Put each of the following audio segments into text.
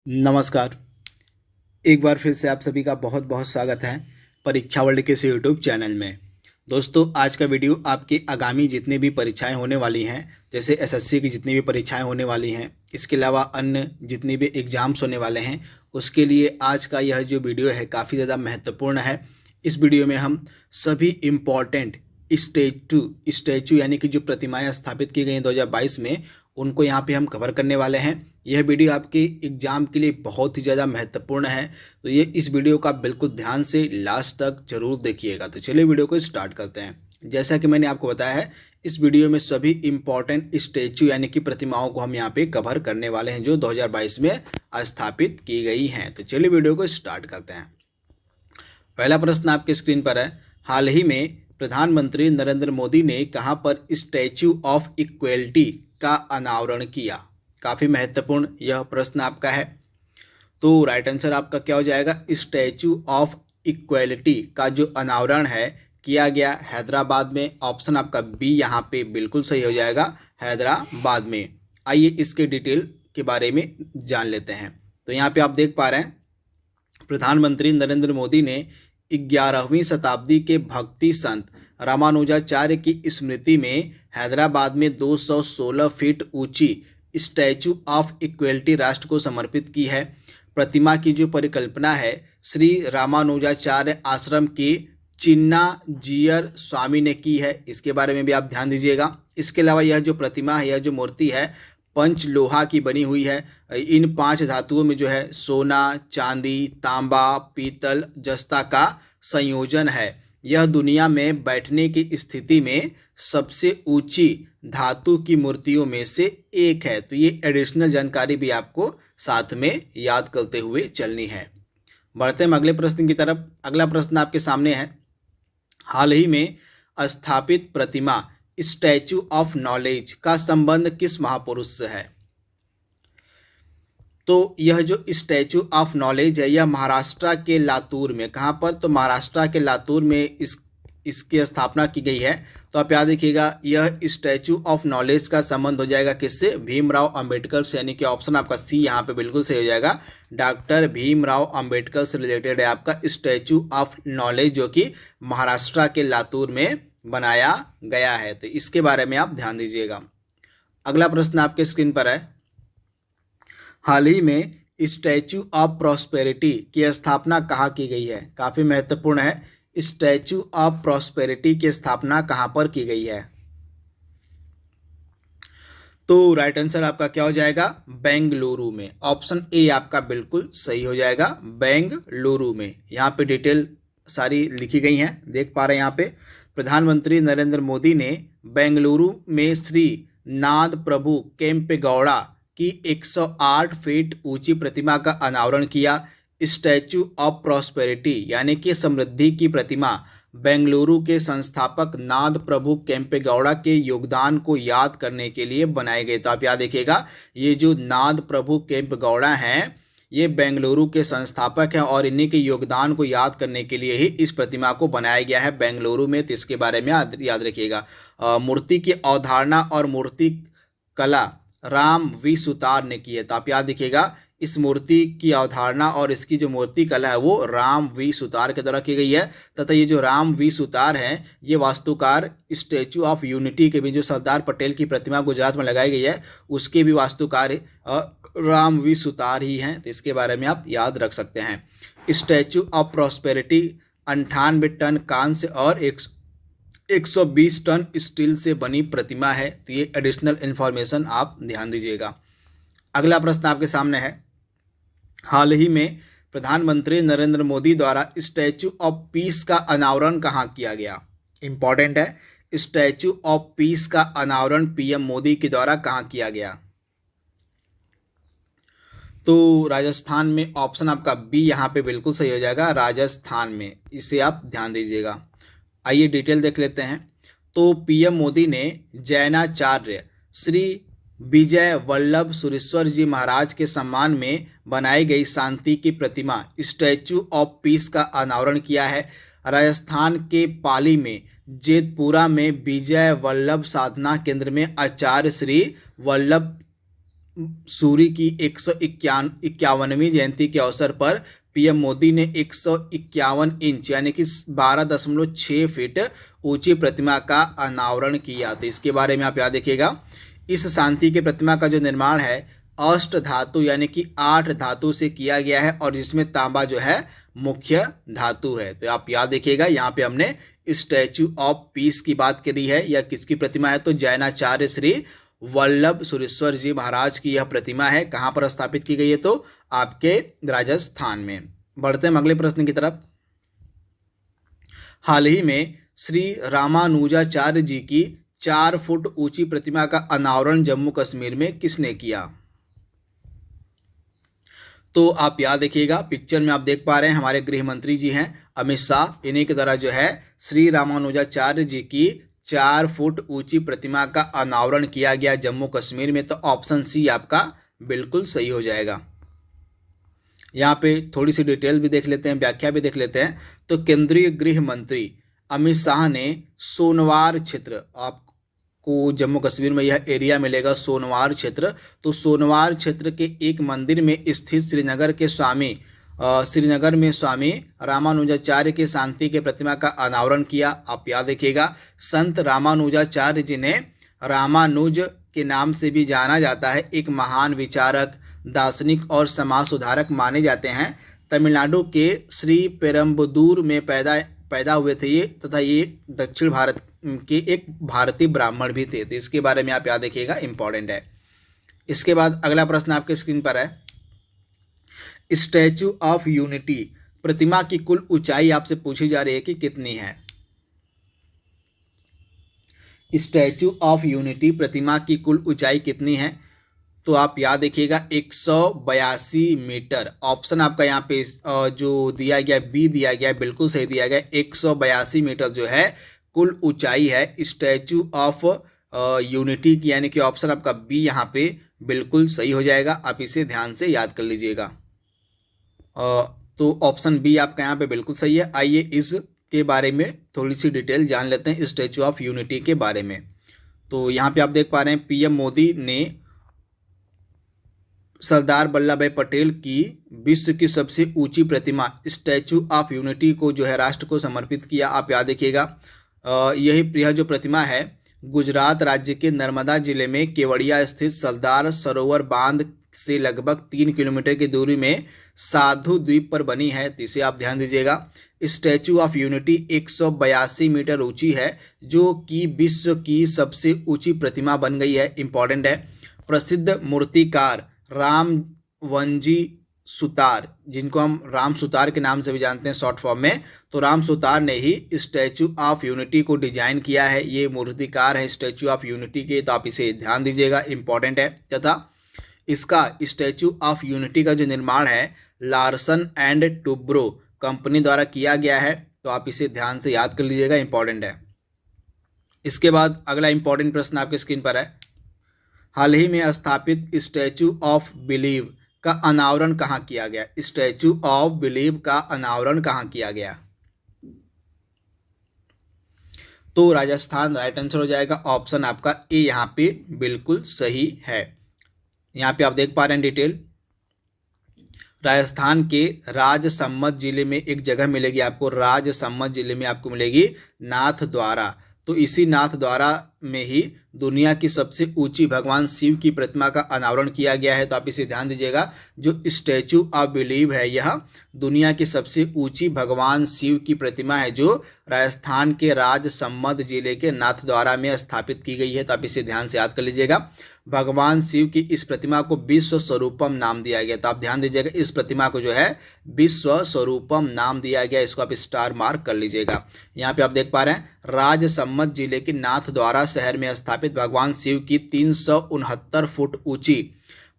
नमस्कार। एक बार फिर से आप सभी का बहुत बहुत स्वागत है परीक्षा वर्ल्ड के इस यूट्यूब चैनल में। दोस्तों, आज का वीडियो आपकी आगामी जितनी भी परीक्षाएं होने वाली हैं, जैसे एसएससी की जितनी भी परीक्षाएं होने वाली हैं, इसके अलावा अन्य जितनी भी एग्ज़ाम्स होने वाले हैं, उसके लिए आज का यह जो वीडियो है काफ़ी ज़्यादा महत्वपूर्ण है। इस वीडियो में हम सभी इम्पॉर्टेंट स्टैचू यानी कि जो प्रतिमाएं स्थापित की गई हैं 2022 में, उनको यहाँ पे हम कवर करने वाले हैं। यह वीडियो आपके एग्ज़ाम के लिए बहुत ही ज़्यादा महत्वपूर्ण है, तो ये इस वीडियो का बिल्कुल ध्यान से लास्ट तक जरूर देखिएगा। तो चलिए वीडियो को स्टार्ट करते हैं। जैसा कि मैंने आपको बताया है, इस वीडियो में सभी इम्पॉर्टेंट स्टैचू यानी कि प्रतिमाओं को हम यहाँ पे कवर करने वाले हैं जो 2022 में स्थापित की गई हैं। तो चलिए वीडियो को स्टार्ट करते हैं। पहला प्रश्न आपके स्क्रीन पर है, हाल ही में प्रधानमंत्री नरेंद्र मोदी ने कहां पर स्टैचू ऑफ इक्वलिटी का अनावरण किया? काफ़ी महत्वपूर्ण यह प्रश्न आपका है। तो राइट आंसर आपका क्या हो जाएगा? स्टैचू ऑफ इक्वलिटी का जो अनावरण है किया गया हैदराबाद में। ऑप्शन आपका बी यहाँ पे बिल्कुल सही हो जाएगा, हैदराबाद में। आइए इसके डिटेल के बारे में जान लेते हैं। तो यहाँ पे आप देख पा रहे हैं, प्रधानमंत्री नरेंद्र मोदी ने 11वीं शताब्दी के भक्ति संत रामानुजाचार्य की स्मृति में हैदराबाद में 216 फीट ऊंची स्टैचू ऑफ इक्वलिटी राष्ट्र को समर्पित की है। प्रतिमा की जो परिकल्पना है श्री रामानुजाचार्य आश्रम के चिन्ना जीयर स्वामी ने की है। इसके बारे में भी आप ध्यान दीजिएगा। इसके अलावा यह जो प्रतिमा है, यह जो मूर्ति है, पंच लोहा की बनी हुई है। इन 5 धातुओं में जो है सोना, चांदी, तांबा, पीतल, जस्ता का संयोजन है। यह दुनिया में बैठने की स्थिति में सबसे ऊंची धातु की मूर्तियों में से एक है। तो ये एडिशनल जानकारी भी आपको साथ में याद करते हुए चलनी है। बढ़ते हैं अगले प्रश्न की तरफ। अगला प्रश्न आपके सामने है, हाल ही में स्थापित प्रतिमा स्टैचू ऑफ नॉलेज का संबंध किस महापुरुष से है? तो यह जो स्टैचू ऑफ नॉलेज है, यह महाराष्ट्र के लातूर में, कहाँ पर? तो महाराष्ट्र के लातूर में इसकी स्थापना की गई है। तो आप याद रखिएगा, यह स्टैचू ऑफ नॉलेज का संबंध हो जाएगा किससे? भीमराव अंबेडकर से। यानी कि ऑप्शन आपका सी यहाँ पे बिल्कुल सही हो जाएगा। डॉक्टर भीमराव अंबेडकर से रिलेटेड है आपका स्टैचू ऑफ नॉलेज, जो कि महाराष्ट्र के लातूर में बनाया गया है। तो इसके बारे में आप ध्यान दीजिएगा। अगला प्रश्न आपके स्क्रीन पर है, हाल ही में स्टैचू ऑफ प्रॉस्पेरिटी की स्थापना कहाँ की गई है? काफ़ी महत्वपूर्ण है। स्टैचू ऑफ प्रॉस्पेरिटी की स्थापना कहाँ पर की गई है? तो राइट आंसर आपका क्या हो जाएगा? बेंगलुरु में। ऑप्शन ए आपका बिल्कुल सही हो जाएगा, बेंगलुरु में। यहाँ पे डिटेल सारी लिखी गई हैं, देख पा रहे हैं यहाँ पे। प्रधानमंत्री नरेंद्र मोदी ने बेंगलुरु में श्री नाद प्रभु केम्पेगौड़ा की 108 फीट ऊंची प्रतिमा का अनावरण किया। स्टैचू ऑफ प्रॉस्पेरिटी यानी कि समृद्धि की प्रतिमा बेंगलुरु के संस्थापक नाद प्रभु केम्पेगौड़ा के योगदान को याद करने के लिए बनाए गए। तो आप याद रखिएगा, ये जो नाद प्रभु केम्पेगौड़ा हैं, ये बेंगलुरु के संस्थापक हैं और इन्हीं के योगदान को याद करने के लिए ही इस प्रतिमा को बनाया गया है बेंगलुरु में। तो इसके बारे में याद रखिएगा। मूर्ति की अवधारणा और मूर्ति कला राम वी सुतार ने की है। तो आप याद रखिएगा, इस मूर्ति की अवधारणा और इसकी जो मूर्ति कला है वो राम वी सुतार के द्वारा की गई है। तथा ये जो राम वी सुतार हैं, ये वास्तुकार स्टैचू ऑफ यूनिटी के भी, जो सरदार पटेल की प्रतिमा गुजरात में लगाई गई है, उसके भी वास्तुकार राम वी सुतार ही हैं। तो इसके बारे में आप याद रख सकते हैं। स्टैचू ऑफ प्रॉस्पेरिटी 98 टन कांस्य और 120 टन स्टील से बनी प्रतिमा है। तो ये एडिशनल इंफॉर्मेशन आप ध्यान दीजिएगा। अगला प्रश्न आपके सामने है, हाल ही में प्रधानमंत्री नरेंद्र मोदी द्वारा स्टैचू ऑफ पीस का अनावरण कहाँ किया गया? इंपॉर्टेंट है, स्टैचू ऑफ पीस का अनावरण पीएम मोदी के द्वारा कहाँ किया गया? तो राजस्थान में। ऑप्शन आपका बी यहाँ पे बिल्कुल सही हो जाएगा, राजस्थान में। इसे आप ध्यान दीजिएगा। आइए डिटेल देख लेते हैं। तो पीएम मोदी ने जैनाचार्य श्री विजय वल्लभ सुरेश्वर जी महाराज के सम्मान में बनाई गई शांति की प्रतिमा स्टैचू ऑफ पीस का अनावरण किया है। राजस्थान के पाली में जेतपुरा में विजय वल्लभ साधना केंद्र में आचार्य श्री वल्लभ सूरी की 151वीं जयंती के अवसर पर पीएम मोदी ने 151 इंच यानी कि 12.6 फीट ऊंची प्रतिमा का अनावरण किया। तो इसके बारे में आप याद रखिएगा। इस शांति के प्रतिमा का जो निर्माण है अष्ट धातु यानी कि 8 धातु से किया गया है और जिसमें तांबा जो है मुख्य धातु है। तो आप याद रखिएगा, यहाँ पे हमने स्टैचू ऑफ पीस की बात करी है। यह किसकी प्रतिमा है? तो जैनाचार्य श्री वल्लभ सुरेश्वर जी महाराज की यह प्रतिमा है। कहाँ पर स्थापित की गई है? तो आपके राजस्थान में। बढ़ते हैं अगले प्रश्न की तरफ। हाल ही में श्री रामानुजाचार्य जी की 4 फुट ऊंची प्रतिमा का अनावरण जम्मू कश्मीर में किसने किया? तो आप याद रखिएगा, पिक्चर में आप देख पा रहे हैं हमारे गृह मंत्री जी हैं अमित शाह। इन्हीं के द्वारा जो है श्री रामानुजाचार्य जी की 4 फुट ऊंची प्रतिमा का अनावरण किया गया जम्मू कश्मीर में। तो ऑप्शन सी आपका बिल्कुल सही हो जाएगा। यहाँ पे थोड़ी सी डिटेल भी देख लेते हैं, व्याख्या भी देख लेते हैं। तो केंद्रीय गृह मंत्री अमित शाह ने सोनवार क्षेत्र, आपको जम्मू कश्मीर में यह एरिया मिलेगा सोनवार क्षेत्र, तो सोनवार क्षेत्र के एक मंदिर में स्थित श्रीनगर में स्वामी रामानुजाचार्य की शांति के प्रतिमा का अनावरण किया। आप याद रखिएगा, संत रामानुजाचार्य जी ने रामानुज के नाम से भी जाना जाता है, एक महान विचारक, दार्शनिक और समाज सुधारक माने जाते हैं। तमिलनाडु के श्री पेरम्बदूर में पैदा हुए थे ये, तथा ये दक्षिण भारत के एक भारतीय ब्राह्मण भी थे। तो इसके बारे में आप याद रखिएगा, इंपॉर्टेंट है। इसके बाद अगला प्रश्न आपके स्क्रीन पर है। स्टैचू ऑफ यूनिटी प्रतिमा की कुल ऊंचाई आपसे पूछी जा रही है कि कितनी है? स्टैचू ऑफ यूनिटी प्रतिमा की कुल ऊंचाई कितनी है? तो आप याद रखिएगा 182 मीटर। ऑप्शन आपका यहाँ पे जो दिया गया बी दिया गया, बिल्कुल सही दिया गया। 182 मीटर जो है कुल ऊंचाई है स्टैचू ऑफ यूनिटी की, यानी कि ऑप्शन आपका बी यहाँ पे बिल्कुल सही हो जाएगा। आप इसे ध्यान से याद कर लीजिएगा। तो ऑप्शन बी आपका यहाँ पे बिल्कुल सही है। आइए इसके बारे में थोड़ी सी डिटेल जान लेते हैं स्टैचू ऑफ यूनिटी के बारे में। तो यहाँ पे आप देख पा रहे हैं पीएम मोदी ने सरदार वल्लभ भाई पटेल की विश्व की सबसे ऊंची प्रतिमा स्टैचू ऑफ यूनिटी को जो है राष्ट्र को समर्पित किया। आप याद रखिएगा, यह जो प्रतिमा है गुजरात राज्य के नर्मदा जिले में केवड़िया स्थित सरदार सरोवर बांध से लगभग 3 किलोमीटर की दूरी में साधु द्वीप पर बनी है। तो इसे आप ध्यान दीजिएगा। स्टैचू ऑफ यूनिटी 182 मीटर ऊंची है, जो कि विश्व की सबसे ऊंची प्रतिमा बन गई है। इंपॉर्टेंट है। प्रसिद्ध मूर्तिकार रामवंजी सुतार, जिनको हम राम सुतार के नाम से भी जानते हैं शॉर्ट फॉर्म में, तो राम सुतार ने ही स्टैचू ऑफ यूनिटी को डिजाइन किया है। ये मूर्तिकार है स्टैचू ऑफ यूनिटी के, तो आप इसे ध्यान दीजिएगा, इंपॉर्टेंट है। तथा इसका स्टैचू ऑफ यूनिटी का जो निर्माण है लार्सन एंड टुब्रो कंपनी द्वारा किया गया है। तो आप इसे ध्यान से याद कर लीजिएगा, इंपॉर्टेंट है। इसके बाद अगला इंपॉर्टेंट प्रश्न आपके स्क्रीन पर है। हाल ही में स्थापित स्टैचू ऑफ बिलीव का अनावरण कहाँ किया गया? स्टैचू ऑफ बिलीव का अनावरण कहाँ किया गया? तो राजस्थान राइट आंसर हो जाएगा। ऑप्शन आपका ए यहाँ पे बिल्कुल सही है। यहाँ पे आप देख पा रहे हैं डिटेल। राजस्थान के राजसमंद जिले में एक जगह मिलेगी आपको, राजसमंद जिले में आपको मिलेगी नाथ द्वारा। तो इसी नाथ द्वारा में ही दुनिया की सबसे ऊंची भगवान शिव की प्रतिमा का अनावरण किया गया है। तो आप इसे ध्यान दीजिएगा, जो स्टैचू ऑफ बिलीव है यह दुनिया की सबसे ऊंची भगवान शिव की प्रतिमा है, जो राजस्थान के राजसमंद जिले के नाथ द्वारा में स्थापित की गई है। तो आप इसे ध्यान से याद कर लीजिएगा। भगवान शिव की इस प्रतिमा को विश्व स्वरूपम नाम दिया गया। तो आप ध्यान दीजिएगा, इस प्रतिमा को जो है विश्व स्वरूपम नाम दिया गया। इसको आप स्टार मार्क कर लीजिएगा। यहाँ पे आप देख पा रहे हैं राजसमंद जिले के नाथ द्वारा शहर में स्थापित भगवान शिव की 369 फुट ऊंची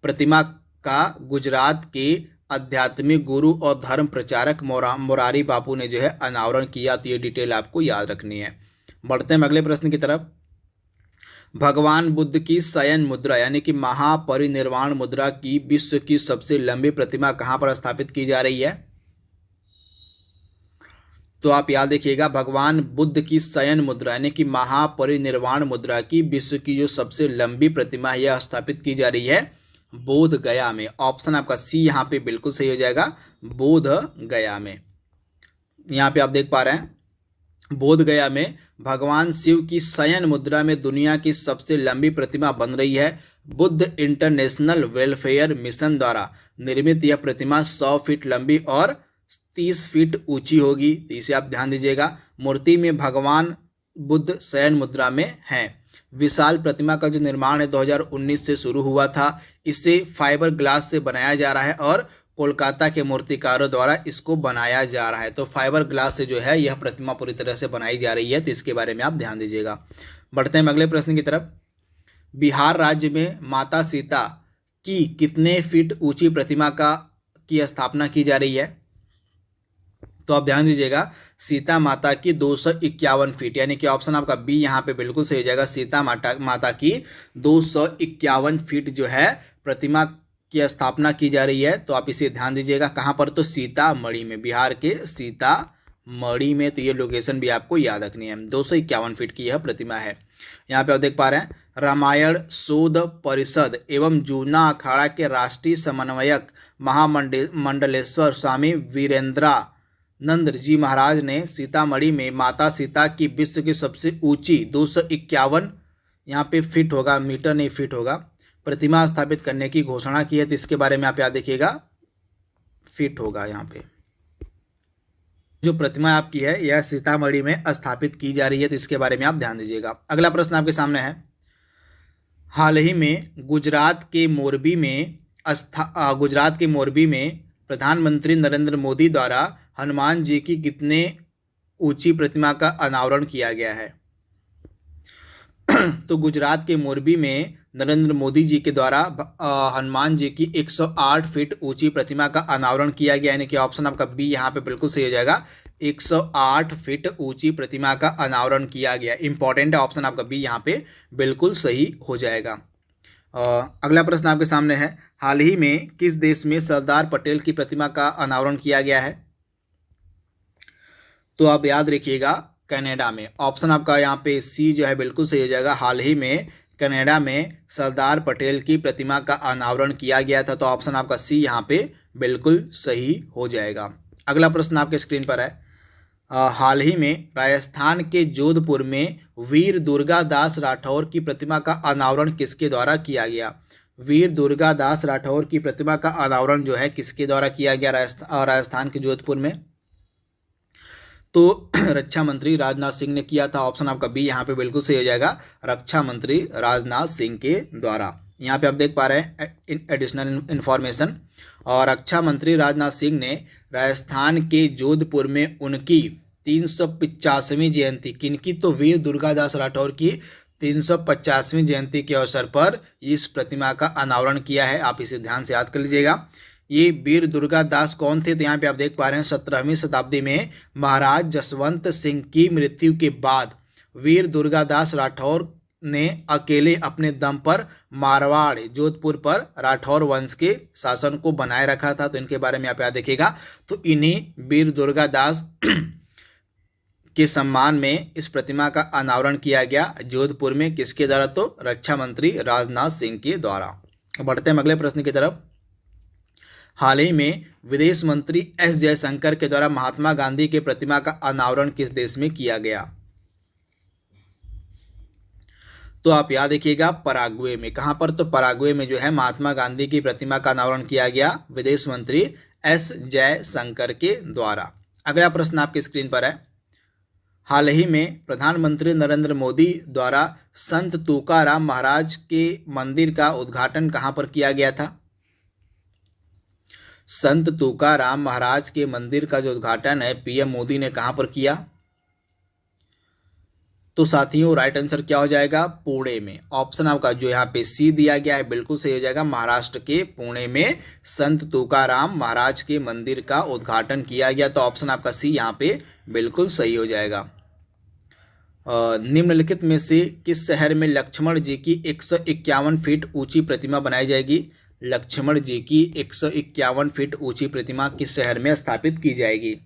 प्रतिमा का गुजरात के आध्यात्मिक गुरु और धर्म प्रचारक मोरारी बापू ने जो है अनावरण किया। तो ये डिटेल आपको याद रखनी है। बढ़ते हैं अगले प्रश्न की तरफ। भगवान बुद्ध की शयन मुद्रा यानी कि महापरिनिर्वाण मुद्रा की विश्व की सबसे लंबी प्रतिमा कहां पर स्थापित की जा रही है? तो आप याद देखिएगा, भगवान बुद्ध की शयन मुद्रा यानी कि महापरिनिर्वाण मुद्रा की विश्व की जो सबसे लंबी प्रतिमा है यह स्थापित की जा रही है बोध गया में। ऑप्शन आपका सी यहाँ पे बिल्कुल सही हो जाएगा, बोध गया में। यहाँ पे आप देख पा रहे हैं बोध गया में भगवान शिव की शयन मुद्रा में दुनिया की सबसे लंबी प्रतिमा बन रही है। बुद्ध इंटरनेशनल वेलफेयर मिशन द्वारा निर्मित यह प्रतिमा 100 फीट लंबी और 30 फीट ऊंची होगी। तो इसे आप ध्यान दीजिएगा। मूर्ति में भगवान बुद्ध शयन मुद्रा में हैं। विशाल प्रतिमा का जो निर्माण है 2019 से शुरू हुआ था। इसे फाइबर ग्लास से बनाया जा रहा है और कोलकाता के मूर्तिकारों द्वारा इसको बनाया जा रहा है। तो फाइबर ग्लास से जो है यह प्रतिमा पूरी तरह से बनाई जा रही है, तो इसके बारे में आप ध्यान दीजिएगा। बढ़ते हैं अगले प्रश्न की तरफ। बिहार राज्य में माता सीता की कितने फीट ऊंची प्रतिमा की स्थापना की जा रही है? तो आप ध्यान दीजिएगा, सीता माता की 251 फीट, यानी कि ऑप्शन आपका बी यहाँ पे बिल्कुल सही हो जाएगा। सीता माता की 251 फीट जो है प्रतिमा की स्थापना की जा रही है। तो आप इसे ध्यान दीजिएगा, कहाँ पर? तो सीतामढ़ी में, बिहार के सीतामढ़ी में। तो ये लोकेशन भी आपको याद रखनी है। 251 फीट की यह प्रतिमा है। यहाँ पे आप देख पा रहे हैं रामायण शोध परिषद एवं जूना अखाड़ा के राष्ट्रीय समन्वयक महामंडलेश्वर स्वामी वीरेंद्रानंद जी महाराज ने सीतामढ़ी में माता सीता की विश्व की सबसे ऊंची 251 यहाँ पे फीट होगा, मीटर नहीं फीट होगा, प्रतिमा स्थापित करने की घोषणा की है। तो इसके बारे में आप याद देखिएगा, फीट होगा। यहाँ पे जो प्रतिमा आपकी है यह सीतामढ़ी में स्थापित की जा रही है, तो इसके बारे में आप ध्यान दीजिएगा। अगला प्रश्न आपके सामने है, हाल ही में गुजरात के मोरबी में प्रधानमंत्री नरेंद्र मोदी द्वारा हनुमान जी की कितने ऊंची प्रतिमा का अनावरण किया गया है? तो गुजरात के मोरबी में नरेंद्र मोदी जी के द्वारा हनुमान जी की 108 फीट ऊंची प्रतिमा का अनावरण किया गया, यानी कि ऑप्शन आपका बी यहाँ पे बिल्कुल सही हो जाएगा। 108 फीट ऊंची प्रतिमा का अनावरण किया गया। इंपॉर्टेंट है, ऑप्शन आपका बी यहाँ पे बिल्कुल सही हो जाएगा। अगला प्रश्न आपके सामने है, हाल ही में किस देश में सरदार पटेल की प्रतिमा का अनावरण किया गया है? तो आप याद रखिएगा, कनाडा में। ऑप्शन आपका यहाँ पे सी जो है बिल्कुल सही हो जाएगा। हाल ही में कनाडा में सरदार पटेल की प्रतिमा का अनावरण किया गया था। तो ऑप्शन आपका सी यहाँ पे बिल्कुल सही हो जाएगा। अगला प्रश्न आपके स्क्रीन पर है, हाल ही में राजस्थान के जोधपुर में वीर दुर्गादास राठौर की प्रतिमा का अनावरण किसके द्वारा किया गया? वीर दुर्गादास राठौर की प्रतिमा का अनावरण जो है किसके द्वारा किया गया राजस्थान के जोधपुर में? तो रक्षा मंत्री राजनाथ सिंह ने किया था। ऑप्शन आपका बी यहाँ पे बिल्कुल सही हो जाएगा, रक्षा मंत्री राजनाथ सिंह के द्वारा। यहाँ पे आप देख पा रहे हैं एडिशनल इंफॉर्मेशन, और रक्षा मंत्री राजनाथ सिंह ने राजस्थान के जोधपुर में उनकी 350वीं जयंती, किनकी? तो वीर दुर्गादास राठौर की 350वीं जयंती के अवसर पर इस प्रतिमा का अनावरण किया है। आप इसे ध्यान से याद कर लीजिएगा। ये वीर दुर्गादास कौन थे? तो यहाँ पे आप देख पा रहे हैं 17वीं शताब्दी में महाराज जसवंत सिंह की मृत्यु के बाद वीर दुर्गादास राठौर ने अकेले अपने दम पर मारवाड़ जोधपुर पर राठौर वंश के शासन को बनाए रखा था। तो इनके बारे में आप याद देखिएगा। तो इन्हीं वीर दुर्गादास के सम्मान में इस प्रतिमा का अनावरण किया गया जोधपुर में, किसके द्वारा? तो रक्षा मंत्री राजनाथ सिंह के द्वारा। बढ़ते हैं अगले प्रश्न की तरफ। हाल ही में विदेश मंत्री एस जयशंकर के द्वारा महात्मा गांधी के प्रतिमा का अनावरण किस देश में किया गया? तो आप याद रखिएगा, पराग्वे में। कहां पर? तो पराग्वे में जो है महात्मा गांधी की प्रतिमा का अनावरण किया गया विदेश मंत्री एस जयशंकर के द्वारा। अगला प्रश्न आपकी स्क्रीन पर है, हाल ही में प्रधानमंत्री नरेंद्र मोदी द्वारा संत तुकाराम महाराज के मंदिर का उद्घाटन कहां पर किया गया था? संत तुकाराम महाराज के मंदिर का जो उद्घाटन है पीएम मोदी ने कहां पर किया? तो साथियों राइट आंसर क्या हो जाएगा? पुणे में। ऑप्शन आपका जो यहाँ पे सी दिया गया है बिल्कुल सही हो जाएगा। महाराष्ट्र के पुणे में संत तुकाराम महाराज के मंदिर का उद्घाटन किया गया। तो ऑप्शन आपका सी यहाँ पे बिल्कुल सही हो जाएगा। निम्नलिखित में से किस शहर में लक्ष्मण जी की 151 फीट ऊंची प्रतिमा बनाई जाएगी? लक्ष्मण जी की 151 फीट ऊंची प्रतिमा किस शहर में स्थापित की जाएगी?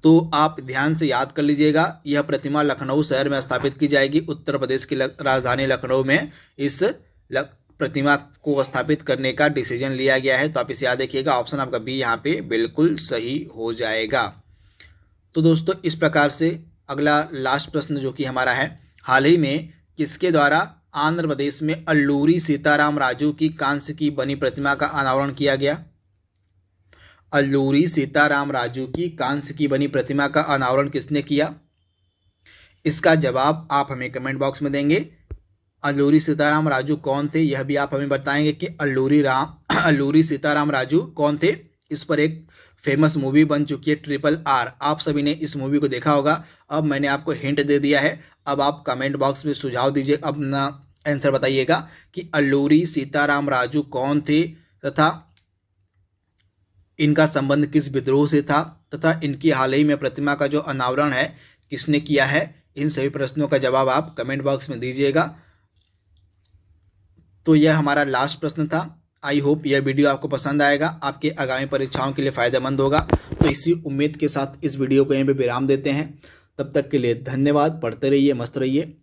तो आप ध्यान से याद कर लीजिएगा, यह प्रतिमा लखनऊ शहर में स्थापित की जाएगी। उत्तर प्रदेश की राजधानी लखनऊ में इस प्रतिमा को स्थापित करने का डिसीजन लिया गया है। तो आप इसे याद रखिएगा, ऑप्शन आपका बी यहाँ पे बिल्कुल सही हो जाएगा। तो दोस्तों इस प्रकार से अगला लास्ट प्रश्न जो कि हमारा है, हाल ही में किसके द्वारा आंध्र प्रदेश में अल्लूरी सीताराम राजू की कांस्य की बनी प्रतिमा का अनावरण किया गया? अल्लूरी सीताराम राजू की कांस्य की बनी प्रतिमा का अनावरण किसने किया? इसका जवाब आप हमें कमेंट बॉक्स में देंगे। अल्लूरी सीताराम राजू कौन थे, यह भी आप हमें बताएंगे कि अल्लूरी सीताराम राजू कौन थे। इस पर एक फेमस मूवी बन चुकी है RRR, आप सभी ने इस मूवी को देखा होगा। अब मैंने आपको हिंट दे दिया है, अब आप कमेंट बॉक्स में सुझाव दीजिए, अपना आंसर बताइएगा कि अल्लूरी सीताराम राजू कौन थे तथा इनका संबंध किस विद्रोह से था तथा इनकी हाल ही में प्रतिमा का जो अनावरण है किसने किया है। इन सभी प्रश्नों का जवाब आप कमेंट बॉक्स में दीजिएगा। तो यह हमारा लास्ट प्रश्न था। आई होप यह वीडियो आपको पसंद आएगा, आपके आगामी परीक्षाओं के लिए फायदेमंद होगा। तो इसी उम्मीद के साथ इस वीडियो को यहीं पे विराम देते हैं। तब तक के लिए धन्यवाद। पढ़ते रहिए, मस्त रहिए।